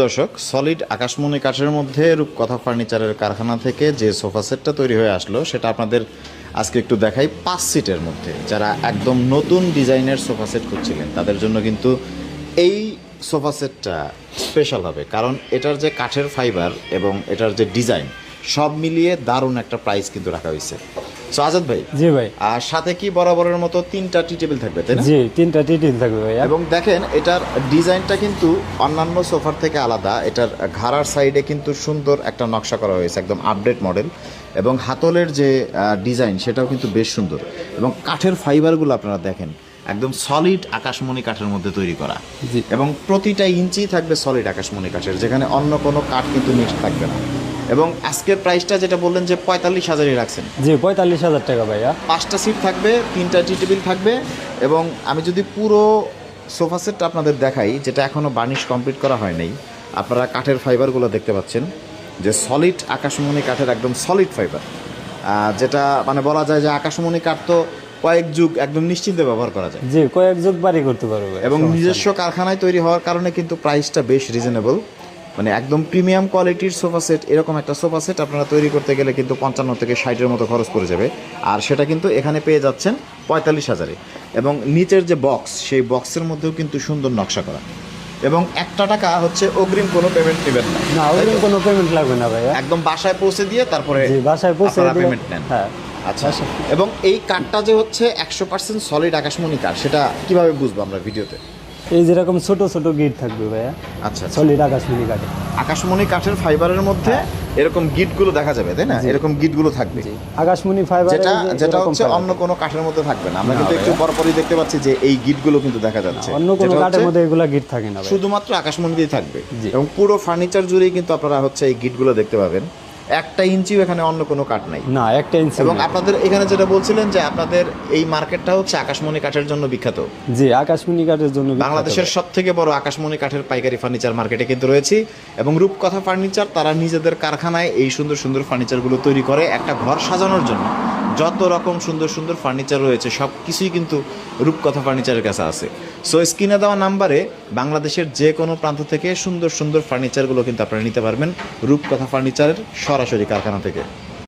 দর্শক, সলিড আকাশমণি কাঠের মধ্যে রূপকথা ফার্নিচারের কারখানা থেকে যে সোফা সেটটা তৈরি হয়ে আসলো সেটা আপনাদের আজকে একটু দেখাই। 5 সিটের মধ্যে যারা একদম নতুন ডিজাইনের সোফা সেট খুঁজছিলেন তাদের জন্য কিন্তু এই সোফা সেটটা স্পেশাল হবে, কারণ এটার যে কাঠের ফাইবার এবং এটার যে ডিজাইন সব মিলিয়ে দারুণ একটা প্রাইস কিন্তু রাখা হয়েছে। সো আজাদ ভাই, জি ভাই, আর সাথে কি বরাবরের মতো 3টা টি টেবিল থাকবে, তাই না? জি 3টা টি টেবিল থাকবে ভাই। এবং দেখেন এটার ডিজাইনটা কিন্তু অন্যান্য সোফার থেকে আলাদা। এটার ঘাড়ার সাইডে কিন্তু সুন্দর একটা নকশা করা হয়েছে, একদম আপডেট মডেল। এবং হাতলের যে ডিজাইন সেটাও কিন্তু বেশ সুন্দর। এবং কাঠের ফাইবারগুলো আপনারা দেখেন একদম সলিড আকাশমণি কাঠের মধ্যে তৈরি করা, এবং প্রতিটা ইঞ্চি থাকবে সলিড আকাশমণি কাঠের, যেখানে অন্য কোনো কাঠ কিন্তু মিক্স থাকবে না। এবং আজকের প্রাইসটা যেটা বললেন যে 45,000-ই রাখছেন। জি 45,000 টাকা ভাইয়া। 5টা সিট থাকবে, 3টা টি টেবিল থাকবে। এবং আমি যদি পুরো সোফা সেটটা আপনাদের দেখাই, যেটা এখনও বার্নিশ কমপ্লিট করা হয় নাই, আপনারা কাঠের ফাইবারগুলো দেখতে পাচ্ছেন যে সলিড আকাশমণি কাঠের একদম সলিড ফাইবার, যেটা মানে বলা যায় যে আকাশমণি কাঠ তো কয়েক যুগ একদম নিশ্চিন্তে ব্যবহার করা যায়। জি কয়েক যুগ বাড়ি করতে পারবে। এবং নিজস্ব কারখানায় তৈরি হওয়ার কারণে কিন্তু প্রাইসটা বেশ রিজনেবল, মানে একদম প্রিমিয়াম কোয়ালিটির সোফা সেট। এরকম একটা সোফা সেট আপনারা তৈরি করতে গেলে কিন্তু 55 থেকে 60-এর মতো খরচ পড়ে যাবে, আর সেটা কিন্তু এখানে পেয়ে যাচ্ছেন 45,000-এ। এবং নিচের যে বক্স, সেই বক্সের মধ্যেও কিন্তু সুন্দর নকশা করা। এবং 1 টাকা হচ্ছে অগ্রিম কোনো পেমেন্ট নেবেন না। না, অগ্রিম কোনো পেমেন্ট লাগবে না ভাইয়া, একদম বাসায় পৌঁছে দিয়ে তারপরে বাসায় পৌঁছে আপনারা পেমেন্ট নেন। হ্যাঁ আচ্ছা। এবং এই কাঠটা যে হচ্ছে 100% সলিড আকাশমণি কাঠ, সেটা কিভাবে বুঝবো আমরা ভিডিওতে? এই যেরকম ছোট ছোট গিট থাকবে ভাইয়া। আচ্ছা, সলিড আকাশমণি কাঠে। আকাশমণি কাঠের ফাইবারের মধ্যে এরকম গিটগুলো দেখা যাবে, তাই না? এরকম গিটগুলো থাকবে, আকাশমণি ফাইবার, যেটা হচ্ছে অন্য কোনো কাঠের মধ্যে থাকবে না। আমরা কিন্তু একটু পরপরই দেখতে পাচ্ছি যে এই গিটগুলো কিন্তু দেখা যাচ্ছে, অন্য কোনো কাঠের মধ্যে এগুলা গিট থাকে না, শুধুমাত্র আকাশমণিতেই থাকবে। এবং পুরো ফার্নিচার জুড়েই কিন্তু আপনারা হচ্ছে এই গিটগুলো দেখতে পাবেন। 1টা ইঞ্চিও এখানে অন্য কোনো কাঠ নাই, না 1টা ইঞ্চি। এবং আপনাদের এখানে যেটা বলছিলেন যে আপনাদের এই মার্কেটটা হচ্ছে আকাশমণি কাঠের জন্য বিখ্যাত। জি আকাশমণি কাঠের জন্য বাংলাদেশের সবথেকে বড় আকাশমণি কাঠের পাইকারি ফার্নিচার মার্কেটে কিন্তু রয়েছে। এবং রূপকথা ফার্নিচার তারা নিজেদের কারখানায় এই সুন্দর সুন্দর ফার্নিচারগুলো তৈরি করে একটা ঘর সাজানোর জন্য। যত রকম সুন্দর সুন্দর ফার্নিচার রয়েছে সব কিছুই কিন্তু রূপকথা ফার্নিচারের কাছে আছে। সো স্ক্রিনে দেওয়া নাম্বারে বাংলাদেশের যে কোনো প্রান্ত থেকে সুন্দর সুন্দর ফার্নিচারগুলো কিন্তু আপনারা নিতে পারবেন রূপকথা ফার্নিচারের সরাসরি কারখানা থেকে।